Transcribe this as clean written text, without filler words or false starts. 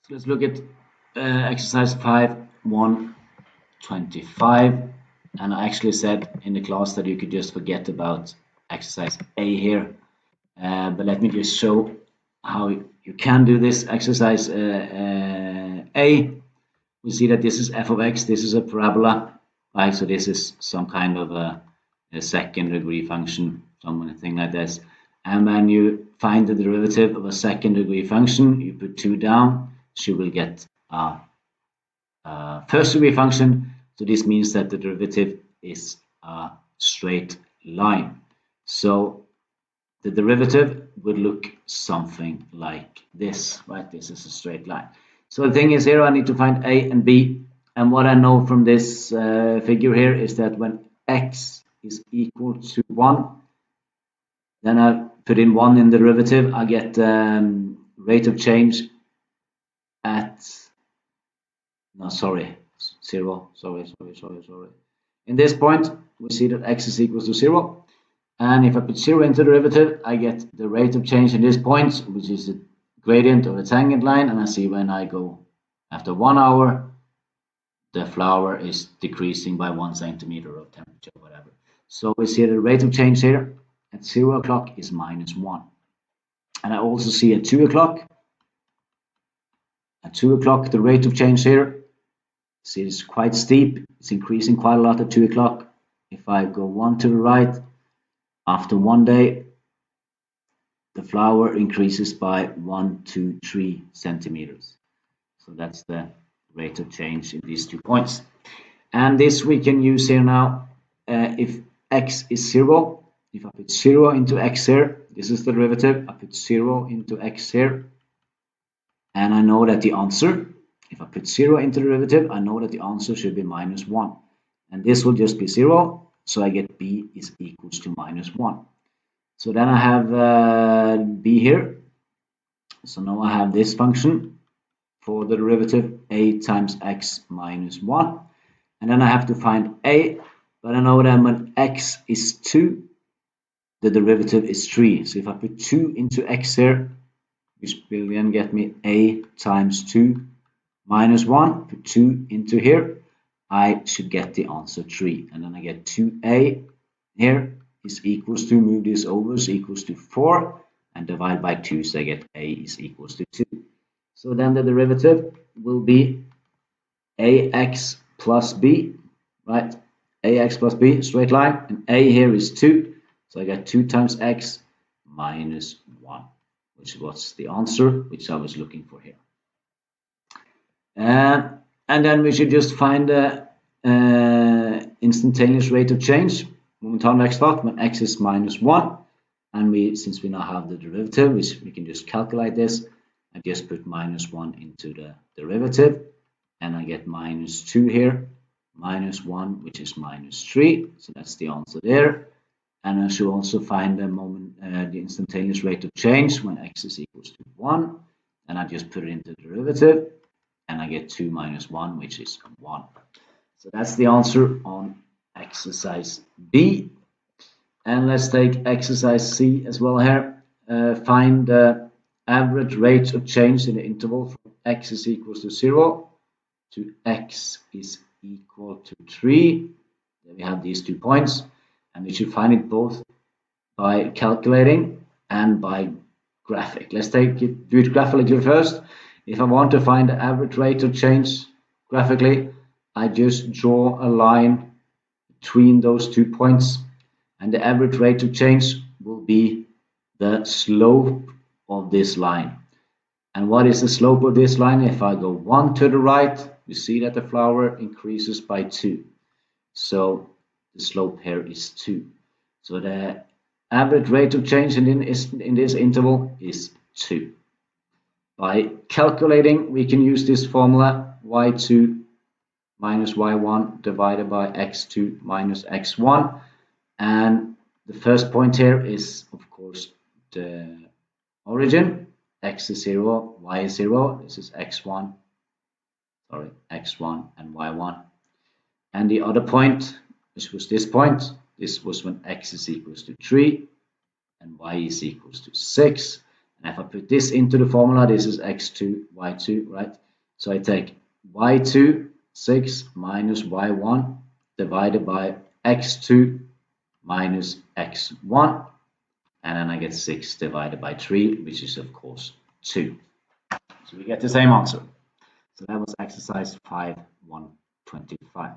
So let's look at exercise 5.1.25. And I actually said in the class that you could just forget about exercise A here. But let me just show how you can do this exercise A. We see that this is f of x, this is a parabola, right? So this is some kind of a second degree function, something like this. And when you find the derivative of a second degree function, you put 2 down, so you will get a first degree function. So this means that the derivative is a straight line. So the derivative would look something like this, right? This is a straight line. So the thing is here, I need to find A and B. And what I know from this figure here is that when x is equal to 1, then I put in 1 in the derivative, I get rate of change at, no, sorry, 0. Sorry. In this point, we see that x is equal to 0. And if I put 0 into the derivative, I get the rate of change in this point, which is the gradient of the tangent line. And I see when I go after 1 hour, the flower is decreasing by 1 centimeter of temperature, whatever. So we see the rate of change here at 0 o'clock is -1. And I also see at 2 o'clock. At 2 o'clock, the rate of change here, see it's quite steep. It's increasing quite a lot at 2 o'clock. If I go 1 to the right, after 1 day, the flower increases by 1 to 3 centimeters. So that's the rate of change in these 2 points. And this we can use here now. If x is 0, if I put 0 into x here, this is the derivative. I put 0 into x here. And I know that the answer, if I put 0 into the derivative, I know that the answer should be -1. And this will just be 0. So I get b is equals to -1. So then I have b here. So now I have this function for the derivative a times x minus 1. And then I have to find a, but I know that when x is 2, the derivative is 3. So if I put 2 into x here, which will then get me a times 2 minus 1, put 2 into here, I should get the answer 3. And then I get 2a here is equals to, move this over, is equals to 4, and divide by 2, so I get a is equals to 2. So then the derivative will be ax plus b, right? Ax plus b, straight line, and a here is 2, so I get 2 times x minus 1, which was the answer which I was looking for here. And then we should just find the instantaneous rate of change, momentan X-dot, when x is -1. And since we now have the derivative, we can just calculate this. I just put -1 into the derivative, and I get -2 here, -1, which is -3. So that's the answer there. And I should also find the instantaneous rate of change when x is equals to 1. And I just put it into the derivative, and I get 2 minus 1, which is 1. So that's the answer on exercise B. And let's take exercise C as well here. Find the average rate of change in the interval from x is equals to 0 to x is equal to 3. Then we have these 2 points, and we should find it both by calculating and by graphic. Let's do it graphically first. If I want to find the average rate of change graphically, I just draw a line between those 2 points, and the average rate of change will be the slope of this line. And what is the slope of this line? If I go 1 to the right, you see that the flower increases by 2. So the slope here is 2. So the average rate of change in this interval is 2. By calculating, we can use this formula, y2 minus y1 divided by x2 minus x1. And the first point here is, of course, the origin. X is 0, y is 0. This is x1 and y1. And the other point, which was this point, this was when x is equals to 3 and y is equals to 6. And if I put this into the formula, this is x2, y2, right? So I take y2, 6 minus y1 divided by x2 minus x1. And then I get 6 divided by 3, which is, of course, 2. So we get the same answer. So that was exercise 5.125.